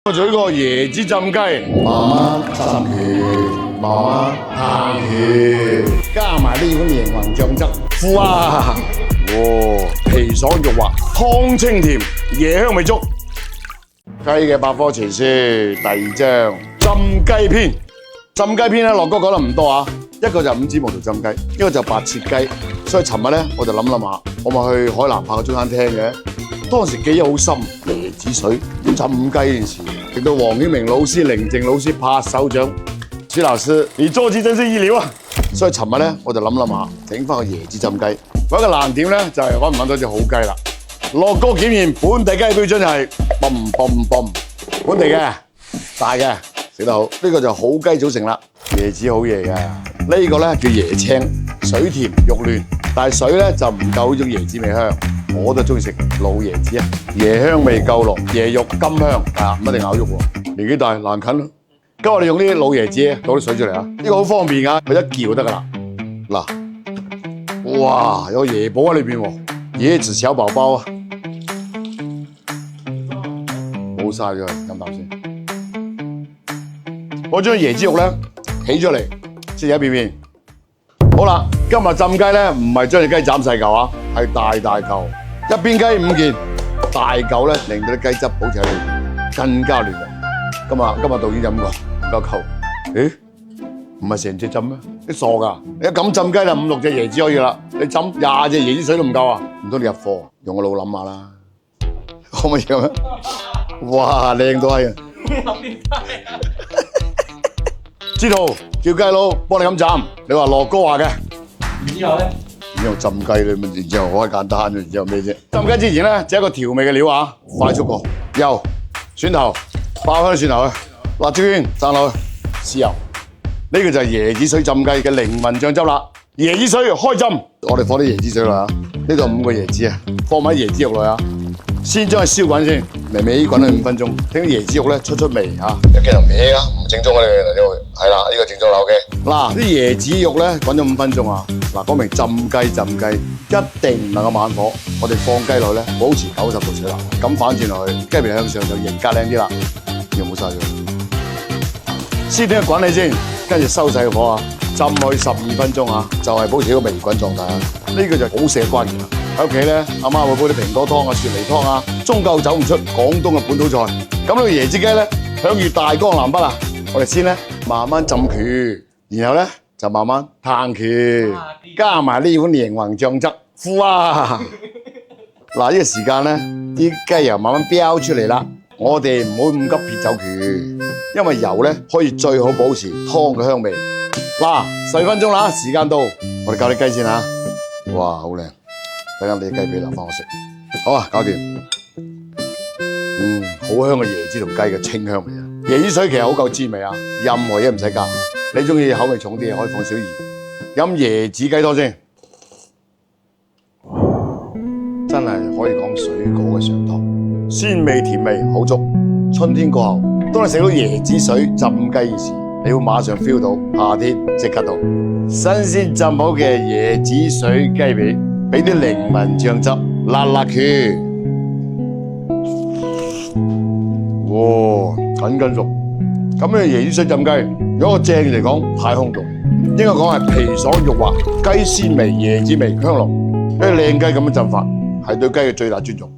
我做呢個椰子浸雞，慢慢浸佢，慢慢歎佢，加埋呢款椰雲醬汁，哇！皮爽肉滑，湯清甜，椰香味足。雞嘅百科全書第2章浸雞篇。浸雞篇咧，樂哥講得唔多啊。一個就5指毛肚浸雞，一個就白切雞。所以尋日咧，我就諗下，我咪去海南拍個中餐廳嘅。當時記憶好深，椰子水浸雞呢件事，令到黃曉明老師、寧靜老師拍手掌。朱老師，你做雞真是一流啊！所以尋日咧，我就諗下，整翻個椰子浸雞。唯一個難點咧，就係揾唔揾到隻好雞啦。樂哥檢驗本地雞嘅標準係本地嘅大嘅食得好，呢個就好雞組成啦。椰子好嘢嘅，呢個咧叫椰青，水甜肉嫩，但係水咧就唔夠呢種椰子味香。我都中意食老椰子啊，椰香味夠濃，椰肉甘香啊，唔一定咬肉喎。年紀大難啃咯。今日我哋用呢啲老椰子倒啲水出嚟啊，呢個好方便㗎，佢一撬就得㗎啦。嗱，哇，有椰寶喺裏邊喎，椰子小寶寶啊，冇晒咗，飲啖先。我將椰子肉咧起出嚟，先一片片。好啦，今日浸雞咧唔係將隻雞斬細嚿啊，係大嚿。一邊雞5件，大嚿咧令到啲雞汁保持喺裏邊，更加嫩。今日導演就咁講，唔夠扣。誒，唔係成隻浸咩？你傻㗎？你一咁浸雞就5、6隻椰子可以啦。你浸20隻椰子水都唔夠啊？唔通你入貨？用個腦諗下啦，可唔可以咁樣？哇，靚到係啊！知道叫雞佬幫你咁浸，你話樂哥話嘅。然之後咧？然之後浸雞咧，然之後好簡單，然之後咩啫？浸雞之前咧，就一個調味嘅料啊，快速過，油、蒜頭，爆香蒜頭去，辣椒圈散落去，豉油。呢個就係椰子水浸雞嘅靈魂醬汁啦。椰子水開浸，我哋放啲椰子水啦。呢度5個椰子啊，放埋椰子肉落去啊。先將佢燒滾先，微微滾佢5分鐘，等椰子肉咧出味嚇。有幾頭味啊？唔正宗啊！你係啦，呢個正宗啦 OK。嗱，啲椰子肉咧滾咗5分鐘啊。嗱，講明浸雞一定唔能夠慢火。我哋放雞落去咧，保持90度水啦。咁反轉落去，雞皮向上就型格靚啲啦。有冇晒咗？先等佢滾起先，跟住收細個火啊，浸佢12分鐘啊，就係保持一個微滾狀態啊。呢個就好食嘅關鍵啦。喺屋企咧，阿媽會煲啲蘋果湯啊、雪梨湯啊，終究走唔出廣東嘅本土菜。咁呢個椰子雞咧，享譽大江南北啊！我哋先咧慢慢浸佢，然後咧就慢慢歎佢，加埋呢款椰雲醬汁，哇！嗱，呢個時間咧，啲雞油慢慢飆出嚟啦。我哋唔好咁急撇走佢，因為油咧可以最好保持湯嘅香味。嗱，10分鐘啦，時間到，我哋教啲雞先嚇。哇，好靚！等間你啲雞髀留翻我食。好啊，搞掂。好香嘅椰子同雞嘅清香味啊！椰子水其實好夠滋味啊，任何嘢唔使加。你中意口味重啲嘅可以放少鹽。飲椰子雞湯先，真係可以講水果嘅上湯，鮮味甜味好足。春天過後，當你食到椰子水浸雞時，你會馬上 feel 到夏天即刻到。新鮮浸好嘅椰子水雞髀，俾啲靈魂醬汁辣辣佢。哇，緊熟。咁呢椰子水浸雞，有一個正嚟講太空洞，應該講係皮爽肉滑，雞鮮味、椰子味香濃。呢靚雞咁樣浸法，係對雞嘅最大尊重。